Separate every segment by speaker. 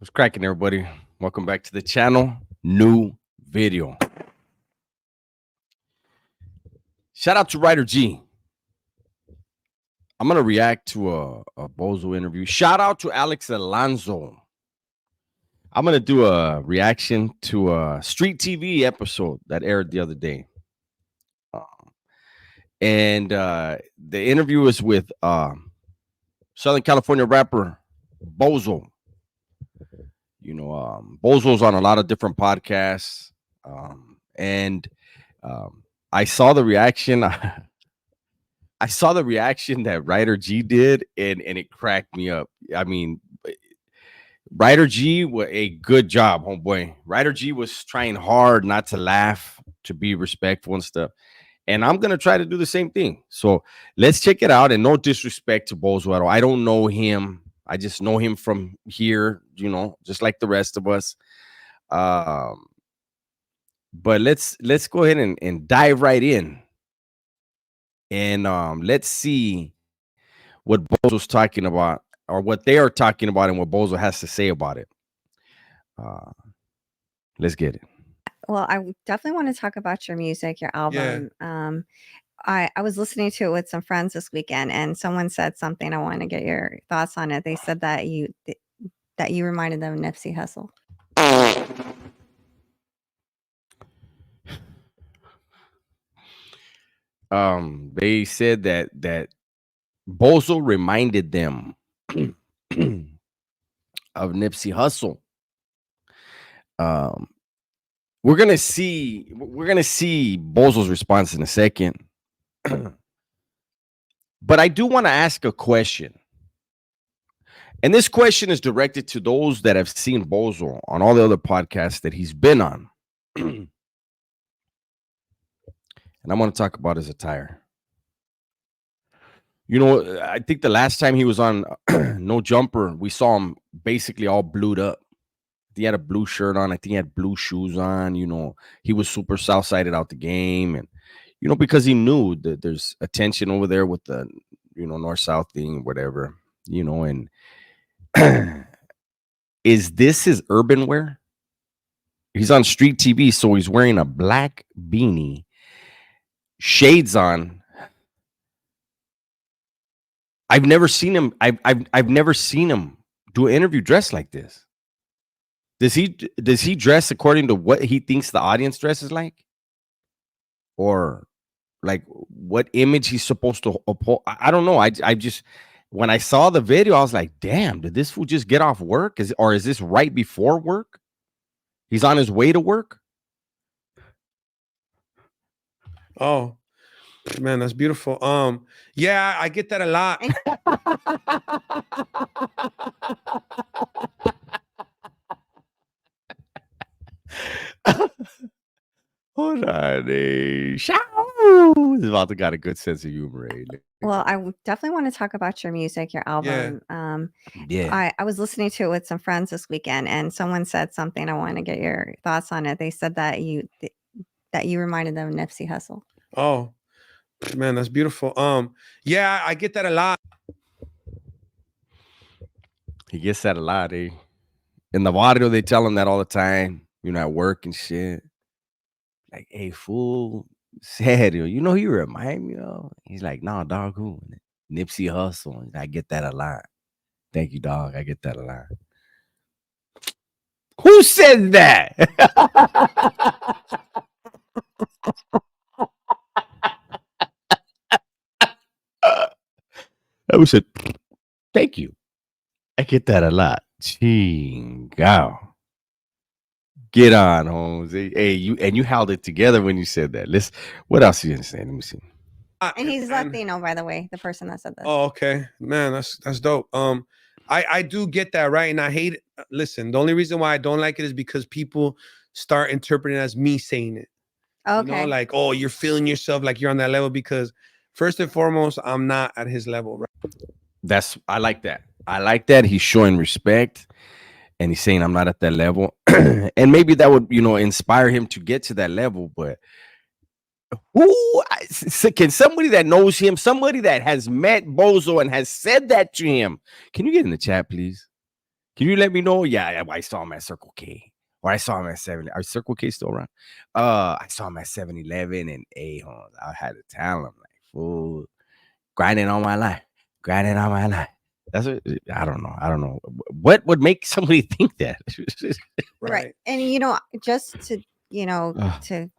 Speaker 1: What's cracking, everybody? Welcome back to the channel. New video. Shout out to Ryder G. I'm gonna react to a Bozo interview. Shout out to Alex Alonso. I'm gonna do a reaction to a Street TV episode that aired the other day, and the interview is with Southern California rapper Bozo. Bozo's on a lot of different podcasts, and I saw the reaction. I saw the reaction that Ryder G did, and it cracked me up. I mean, Ryder G, a good job, homeboy. Ryder G was trying hard not to laugh, to be respectful and stuff. And I'm gonna try to do the same thing. So let's check it out. And no disrespect to Bozo at all. I don't know him. I just know him from here, just like the rest of us. Um, but let's go ahead and dive right in. And let's see what Bozo's talking about, or what they are talking about, and what Bozo has to say about it. Uh, let's get it.
Speaker 2: Well, I definitely want to talk about your music, your album. I was listening to it with some friends this weekend, and someone said something. I want to get your thoughts on it. They said that you reminded them of Nipsey Hussle.
Speaker 1: They said that Bozo reminded them of Nipsey Hussle. We're gonna see Bozo's response in a second. But I do want to ask a question. And this question is directed to those that have seen Bozo on all the other podcasts that he's been on. And I'm going to talk about his attire. I think the last time he was on No Jumper, we saw him basically all blued up. He had a blue shirt on. I think he had blue shoes on. He was super south-sided out the game. And, because he knew that there's a tension over there with the, north-south thing, whatever, and is this his urban wear? He's on Street TV, so he's wearing a black beanie, shades on. I've never seen him. I've never seen him do an interview dressed like this. Does he dress according to what he thinks the audience dresses like, or like what image he's supposed to uphold? I don't know. I just, when I saw the video, I was like, damn, did this fool just get off work? Is this right before work? He's on his way to work.
Speaker 3: Oh, man, that's beautiful. Yeah, I get that a lot.
Speaker 1: Hold on, This about to got a good sense of humor.
Speaker 2: Well, I definitely want to talk about your music, your album. I was listening to it with some friends this weekend, and someone said something. I want to get your thoughts on it. They said that you reminded them of Nipsey Hussle.
Speaker 3: Oh, man, that's beautiful. Yeah, I get that a lot.
Speaker 1: He gets that a lot, eh? In the barrio, they tell him that all the time, at work and shit. Like, hey, fool, serio, you remind me of? He's like, nah, dog, who? Nipsey Hussle. I get that a lot. Thank you, dog. I get that a lot. Who said that? I was said, thank you. I get that a lot. Chingo. Get on, Holmes. Hey, you held it together when you said that. What else are you gonna say? Let me see.
Speaker 2: And he's Latino, by the way, the person that said this.
Speaker 3: Oh, okay. Man, that's dope. I do get that, right? And I hate it. Listen, the only reason why I don't like it is because people start interpreting it as me saying it.
Speaker 2: Okay.
Speaker 3: Like, oh, you're feeling yourself like you're on that level, because first and foremost, I'm not at his level, right?
Speaker 1: I like that. I like that. He's showing respect. And he's saying, I'm not at that level. And maybe that would, inspire him to get to that level. But can somebody that knows him, somebody that has met Bozo and has said that to him, can you get in the chat, please? Can you let me know? Yeah, I saw him at Circle K. Or I saw him at 7. Are Circle K still around? I saw him at 7-Eleven and I had to tell him, like, fool, grinding all my life. Grinding all my life. That's what I don't know. I don't know. What would make somebody think that?
Speaker 2: Right. And just to to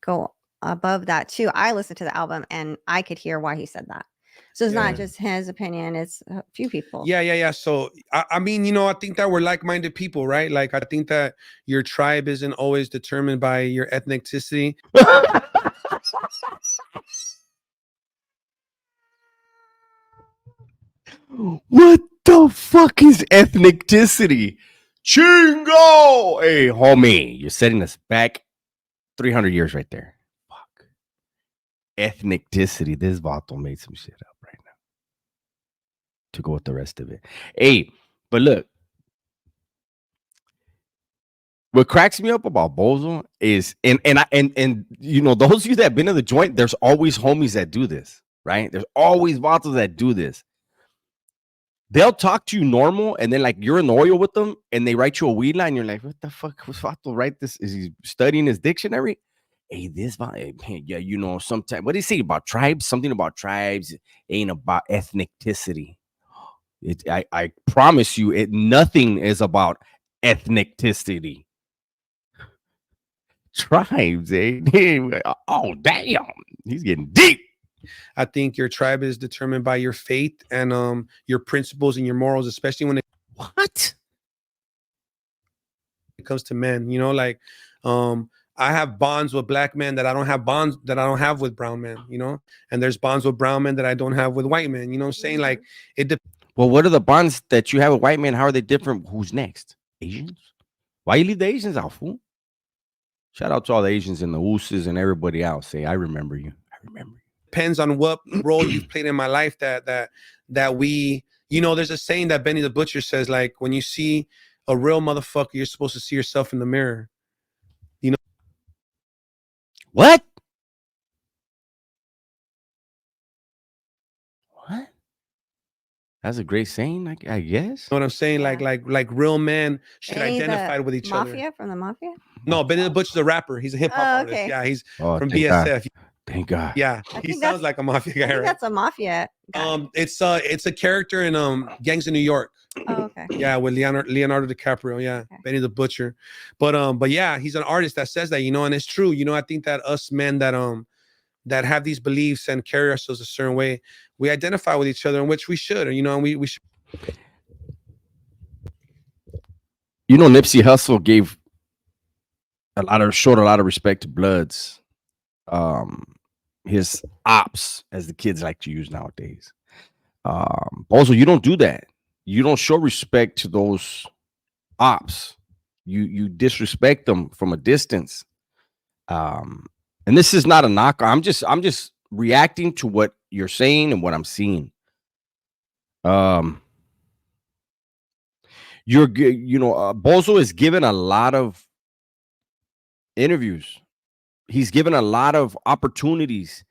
Speaker 2: go above that too, I listened to the album and I could hear why he said that. So it's not just his opinion, it's a few people.
Speaker 3: Yeah. So I mean, I think that we're like-minded people, right? Like, I think that your tribe isn't always determined by your ethnicity.
Speaker 1: What the fuck is ethnicity? Chingo! Hey, homie, you're setting us back 300 years right there. Fuck. Ethnicity. This vato made some shit up right now to go with the rest of it. Hey, but look, what cracks me up about Bozo is, and those of you that have been in the joint, there's always homies that do this, right? There's always vatos that do this. They'll talk to you normal, and then like you're in the oil with them, and they write you a weed line. You're like, what the fuck was Vato write this? Is he studying his dictionary? Hey, this yeah, sometimes what do you say about tribes? Something about tribes ain't about ethnicity. I promise you, nothing is about ethnicity. Tribes, eh? Oh, damn, he's getting deep.
Speaker 3: I think your tribe is determined by your faith and your principles and your morals, especially when it comes to men. Like I have bonds with black men that I don't have with brown men, and there's bonds with brown men that I don't have with white men. You know what I'm saying? Like
Speaker 1: well, what are the bonds that you have with white men? How are they different? Who's next? Asians? Why you leave the Asians out, fool? Shout out to all the Asians and the Wooses and everybody else. Say, I remember you.
Speaker 3: Depends on what role you've played in my life that we, there's a saying that Benny the Butcher says, like, when you see a real motherfucker, you're supposed to see yourself in the mirror.
Speaker 1: What? That's a great saying, I guess.
Speaker 3: You know what I'm saying? Yeah. Like real men should identify with each other.
Speaker 2: Mafia from the Mafia?
Speaker 3: No, Benny the Butcher's a rapper. He's a hip hop artist. Yeah, he's from BSF.
Speaker 1: God. Thank God.
Speaker 3: Yeah, he sounds like a mafia guy. Right?
Speaker 2: That's a mafia guy.
Speaker 3: It's a character in Gangs of New York.
Speaker 2: Oh, okay.
Speaker 3: Yeah, with Leonardo DiCaprio. Yeah, okay. Benny the Butcher. But yeah, he's an artist that says that, and it's true. I think that us men that have these beliefs and carry ourselves a certain way, we identify with each other, in which we should, and we should.
Speaker 1: Nipsey Hussle showed a lot of respect to Bloods. His ops, as the kids like to use nowadays. Also, you don't do that. You don't show respect to those ops. You disrespect them from a distance. And this is not a knock. I'm just reacting to what you're saying and what I'm seeing. Bozo is given a lot of interviews. He's given a lot of opportunities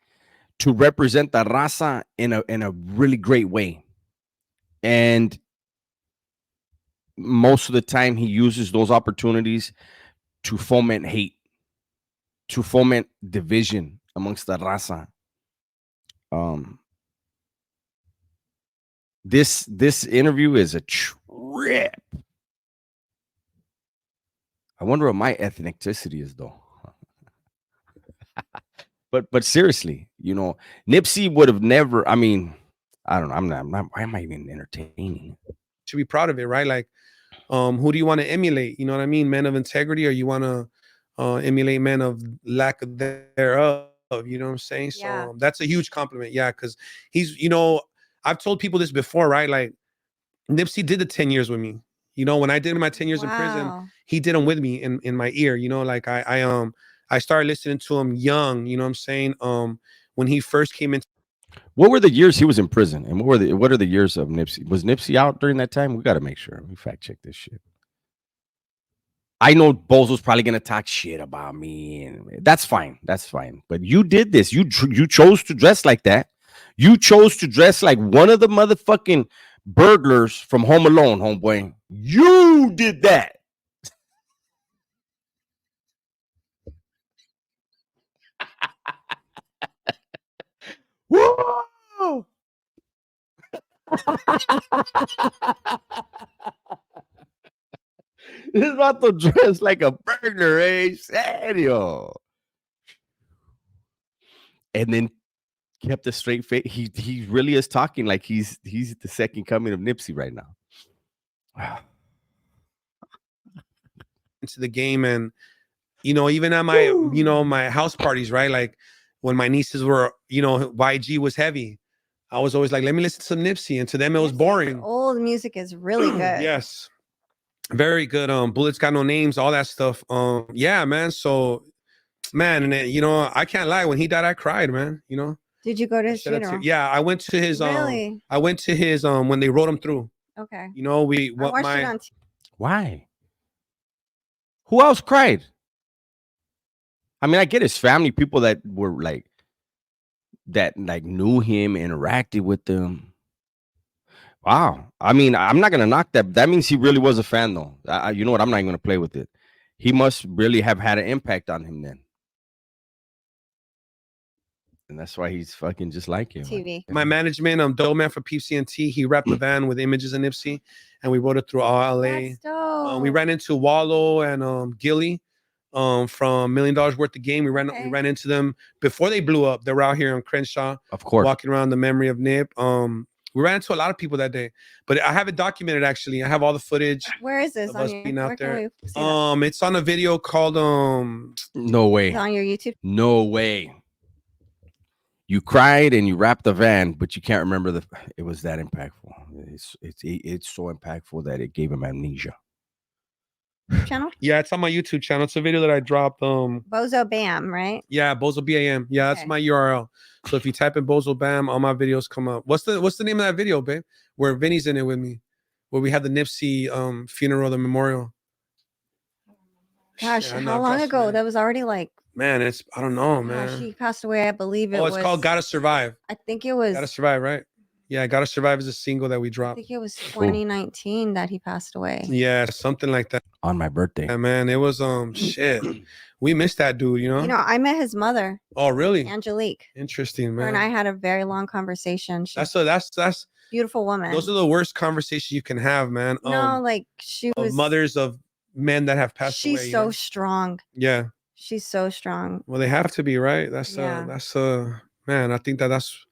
Speaker 1: to represent the raza in a really great way. And most of the time he uses those opportunities to foment hate, to foment division amongst the raza. This interview is a trip. I wonder what my ethnicity is, though. But seriously, Nipsey would have never. I mean, I don't know. I'm not. Why am I even entertaining?
Speaker 3: Should be proud of it, right? Like, who do you want to emulate? You know what I mean? Men of integrity, or you want to emulate men of lack thereof? You know what I'm saying?
Speaker 2: Yeah.
Speaker 3: So that's a huge compliment. Yeah, because he's, I've told people this before, right? Like, Nipsey did the 10 years with me. When I did my 10 years in prison, he did them with me in my ear. Like I started listening to him young. You know what I'm saying? When he first came in.
Speaker 1: What were the years he was in prison, and what are the years of Nipsey? Was Nipsey out during that time? We got to make sure we fact check this shit. I know Bozo's probably gonna talk shit about me, and that's fine. That's fine. But you did this. You chose to dress like that. You chose to dress like one of the motherfucking burglars from Home Alone, homeboy. You did that. Whoa! This vato dressed like a burglar, eh? Serio. And then kept a straight face. He really is talking like he's the second coming of Nipsey right now.
Speaker 3: Into the game, and even at my my house parties, right? Like when my nieces were, YG was heavy. I was always like, let me listen to some Nipsey, and to them it was boring.
Speaker 2: Old music is really good.
Speaker 3: Yes, very good. Bullets Got No Names, all that stuff. Yeah, man. So, man, and then, I can't lie. When he died, I cried, man.
Speaker 2: Did you go to his funeral?
Speaker 3: Yeah, I went to his.
Speaker 2: Really?
Speaker 3: I went to his. When they wrote him through.
Speaker 2: Okay.
Speaker 3: We
Speaker 2: I watched it on
Speaker 1: Why? Who else cried? I mean, I get his family, people that were like knew him, interacted with them. Wow. I mean, I'm not gonna knock that. That means he really was a fan, though. You know what? I'm not even gonna play with it. He must really have had an impact on him then. And that's why he's fucking just like him.
Speaker 2: TV.
Speaker 3: My management, Dope Man for PCNT, he wrapped the van with images of Nipsey, and we rode it through all LA.
Speaker 2: That's dope.
Speaker 3: We ran into Wallow and Gilly from $1 Million Worth of Game. We ran into them before they blew up. They were out here on Crenshaw,
Speaker 1: of course,
Speaker 3: walking around the memory of Nip. We ran into a lot of people that day, but I have it documented. Actually, I have all the footage.
Speaker 2: Where is this?
Speaker 3: Of us being out there.
Speaker 2: We
Speaker 3: It's on a video called
Speaker 1: No way.
Speaker 2: It's on your YouTube.
Speaker 1: No way. You cried and you wrapped the van, but you can't remember it was that impactful. It's so impactful that it gave him amnesia.
Speaker 2: Channel?
Speaker 3: Yeah, it's on my YouTube channel. It's a video that I dropped.
Speaker 2: Bozo Bam, right?
Speaker 3: Yeah, Bozo BAM. Yeah, that's my URL. So if you type in Bozo Bam, all my videos come up. What's the name of that video, babe? Where Vinny's in it with me, where we had the Nipsey funeral, the memorial.
Speaker 2: Gosh, how long ago? That was already like.
Speaker 3: Man, I don't know, man.
Speaker 2: She passed away, I believe it was.
Speaker 3: Oh, it's called Gotta Survive.
Speaker 2: I think it was.
Speaker 3: Gotta Survive, right? Yeah, Gotta Survive is a single that we dropped.
Speaker 2: I think it was 2019 that he passed away.
Speaker 3: Yeah, something like that.
Speaker 1: On my birthday.
Speaker 3: Yeah, man, it was shit. We missed that dude,
Speaker 2: I met his mother.
Speaker 3: Oh, really?
Speaker 2: Angelique.
Speaker 3: Interesting, man.
Speaker 2: Her and I had a very long conversation.
Speaker 3: That's
Speaker 2: beautiful woman.
Speaker 3: Those are the worst conversations you can have, man.
Speaker 2: No, like she was
Speaker 3: mothers of men that have passed away.
Speaker 2: She's so strong.
Speaker 3: Yeah.
Speaker 2: She's so strong.
Speaker 3: Well, they have to be, right? That's man, I think that's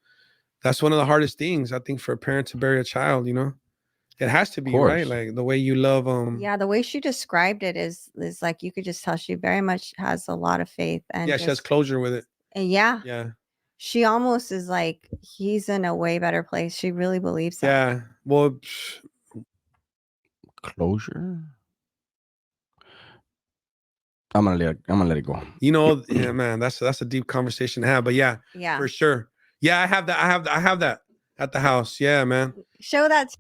Speaker 3: one of the hardest things, I think, for a parent to bury a child, It has to be, right? Like the way you love
Speaker 2: Yeah, the way she described it is like you could just tell she very much has a lot of faith, and
Speaker 3: she has closure with it.
Speaker 2: And yeah. She almost is like he's in a way better place. She really believes that.
Speaker 3: Yeah. Well,
Speaker 1: closure. I'm gonna let it go.
Speaker 3: Yeah, man, that's a deep conversation to have. But yeah, for sure. Yeah, I have that at the house. Yeah, man.
Speaker 2: Show that.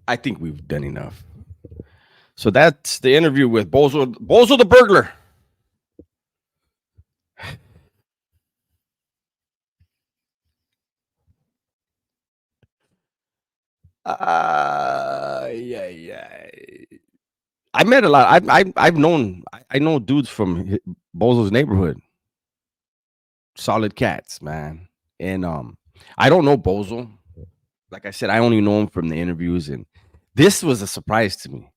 Speaker 1: I think we've done enough. So that's the interview with Bozo the burglar. Yeah. I met a lot. I know dudes from Bozo's neighborhood. Solid cats, man. And I don't know Bozo. Like I said, I only know him from the interviews, and this was a surprise to me.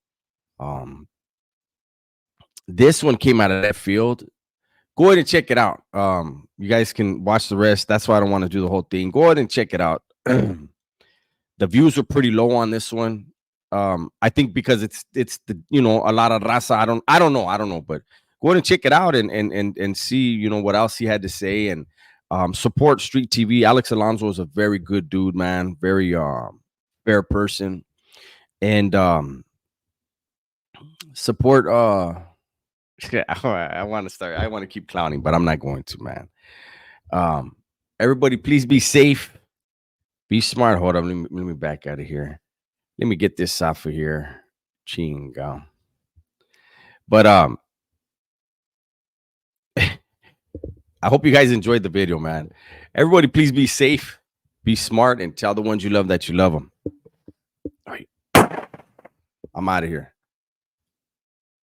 Speaker 1: This one came out of that field. Go ahead and check it out. You guys can watch the rest. That's why I don't want to do the whole thing. Go ahead and check it out. The views were pretty low on this one. I think because it's the a lot of raza. I don't know, but go ahead and check it out and see what else he had to say, and support Street TV. Alex Alonso is a very good dude, man. Very fair person, and support. I want to keep clowning, but I'm not going to, man. Everybody, please be safe. Be smart. Hold on. Let me back out of here. Let me get this off of here. Chinga. But I hope you guys enjoyed the video, man. Everybody, please be safe, be smart, and tell the ones you love that you love them. I'm out of here.